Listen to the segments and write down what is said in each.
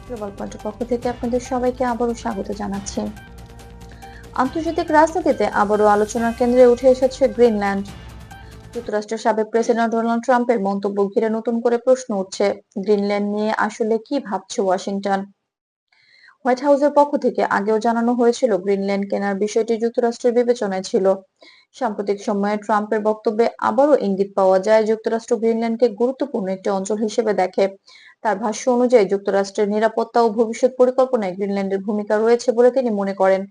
Global পয়েন্টের পক্ষ থেকে আপনাদের সবাইকে আবারও স্বাগত জানাচ্ছি। আন্তর্জাতিক রাজনীতিতে আবারও আলোচনার কেন্দ্রে উঠে এসেছে গ্রিনল্যান্ড। যুক্তরাষ্ট্রের সাবেক প্রেসিডেন্ট ডোনাল্ড ট্রাম্পের মন্তব্য ঘিরে নতুন করে প্রশ্ন উঠছে, গ্রিনল্যান্ড নিয়ে আসলে কি ভাবছে ওয়াশিংটন। হোয়াইট হাউসের পক্ষ থেকে আগেও জানানো হয়েছিল গ্রিনল্যান্ড কেনার বিষয়টি যুক্তরাষ্ট্রের বিবেচনায় ছিল। সাম্প্রতিক সময়ে ট্রাম্পের বক্তব্যে আবারও ইঙ্গিত পাওয়া যায় যুক্তরাষ্ট্র গ্রিনল্যান্ডকে গুরুত্বপূর্ণ একটি অঞ্চল হিসেবে দেখে। তার ভাষ্য অনুযায়ী যুক্তরাষ্ট্রের নিরাপত্তা ও ভবিষ্যৎ পরিকল্পনায় গ্রিনল্যান্ডের ভূমিকা রয়েছে বলে তিনি মনে করেন।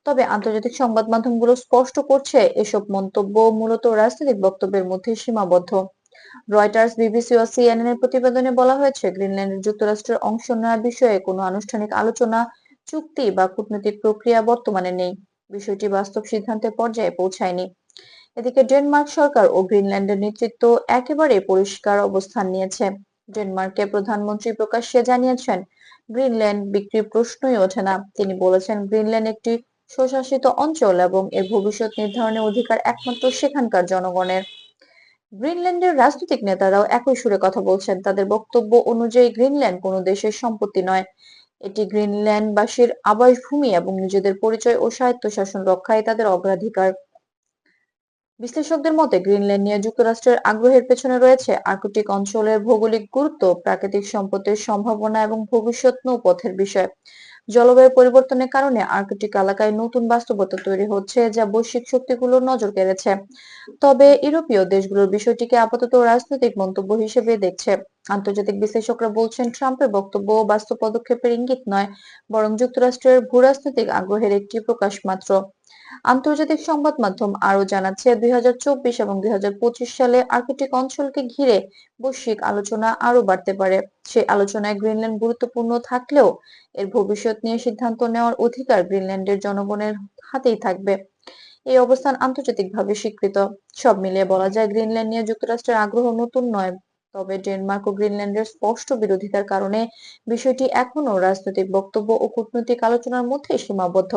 তবে আন্তর্জাতিক সংবাদ মাধ্যমগুলো স্পষ্ট করছে এসব মন্তব্য মূলত রাজনৈতিক বক্তব্যের মধ্যে সীমাবদ্ধ। রয়টার্স, বিবিসি ও সিএনএন এর প্রতিবেদনে বলা হয়েছে গ্রিনল্যান্ডের যুক্তরাষ্ট্রের অংশ নেওয়ার বিষয়ে কোনো আনুষ্ঠানিক আলোচনা, চুক্তি বা কূটনৈতিক প্রক্রিয়া বর্তমানে নেই। বিষয়টি বাস্তব সিদ্ধান্তের পর্যায়ে পৌঁছায়নি। এদিকে ডেনমার্ক সরকার ও গ্রিনল্যান্ডের নেতৃত্ব একেবারে পরিষ্কার অবস্থান নিয়েছে। ডেনমার্কের প্রধানমন্ত্রী প্রকাশ্যে জানিয়েছেন গ্রিনল্যান্ড বিক্রির প্রশ্নই ওঠে না। তিনি বলেছেন গ্রিনল্যান্ড একটি স্বশাসিত অঞ্চল এবং এর ভবিষ্যৎ নির্ধারণের অধিকার একমাত্র সেখানকার জনগণের। গ্রিনল্যান্ডের রাজনৈতিক নেতারাও একই সুরে কথা বলছেন। তাদের বক্তব্য অনুযায়ী গ্রিনল্যান্ড কোনো দেশের সম্পত্তি নয়, এটি গ্রিনল্যান্ডবাসীর আবাসভূমি এবং নিজেদের পরিচয় ও স্বায়ত্তশাসন রক্ষায় তাদের অগ্রাধিকার। বিশ্লেষকদের মতে গ্রিনল্যান্ড নিয়ে যুক্তরাষ্ট্রের আগ্রহের পেছনে রয়েছে আর্কটিক অঞ্চলের ভৌগোলিক গুরুত্ব, প্রাকৃতিক সম্পদের সম্ভাবনা এবং ভবিষ্যৎ নৌপথের বিষয়। জলবায়ু পরিবর্তনের কারণে আর্কটিক এলাকায় নতুন বাস্তবতা তৈরি হচ্ছে, যা বৈশ্বিক শক্তিগুলোর নজর কেড়েছে। তবে ইউরোপীয় দেশগুলোর বিষয়টিকে আপাতত রাজনৈতিক মন্তব্য হিসেবে দেখছে। আন্তর্জাতিক বিশ্লেষকরা বলছেন ট্রাম্পের বক্তব্য বাস্তব পদক্ষেপের ইঙ্গিত নয়, বরং যুক্তরাষ্ট্রের ভূরাজনৈতিক আগ্রহের একটি প্রকাশ মাত্র। আন্তর্জাতিক সংবাদ মাধ্যম আরো জানাচ্ছে 2024 এবং 2025 সালে আর্কটিক অঞ্চলকে ঘিরে বৈশ্বিক আলোচনা আরো বাড়তে পারে। সেই আলোচনায় গ্রিনল্যান্ড গুরুত্বপূর্ণ থাকলেও এর ভবিষ্যৎ নিয়ে সিদ্ধান্ত নেওয়ার অধিকার গ্রিনল্যান্ডের জনগণের হাতেই থাকবে। এই অবস্থান আন্তর্জাতিকভাবে স্বীকৃত। সব মিলিয়ে বলা যায় গ্রিনল্যান্ড নিয়ে যুক্তরাষ্ট্রের আগ্রহ নতুন নয়, তবে ডেনমার্ক ও গ্রিনল্যান্ডের স্পষ্ট বিরোধিতার কারণে বিষয়টি এখনো রাজনৈতিক বক্তব্য ও কূটনৈতিক আলোচনার মধ্যে সীমাবদ্ধ।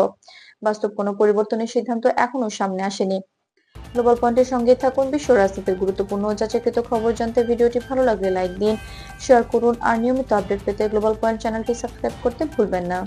বাস্তব কোনো পরিবর্তনের সিদ্ধান্ত এখনো সামনে আসেনি। গ্লোবাল পয়েন্টের সঙ্গে থাকুন। বিশ্ব রাজনীতির গুরুত্বপূর্ণ ও যাচাইকৃত খবর জানতে ভিডিওটি ভালো লাগলে লাইক দিন, শেয়ার করুন আর নিয়মিত আপডেট পেতে গ্লোবাল পয়েন্ট চ্যানেলটি সাবস্ক্রাইব করতে ভুলবেন না।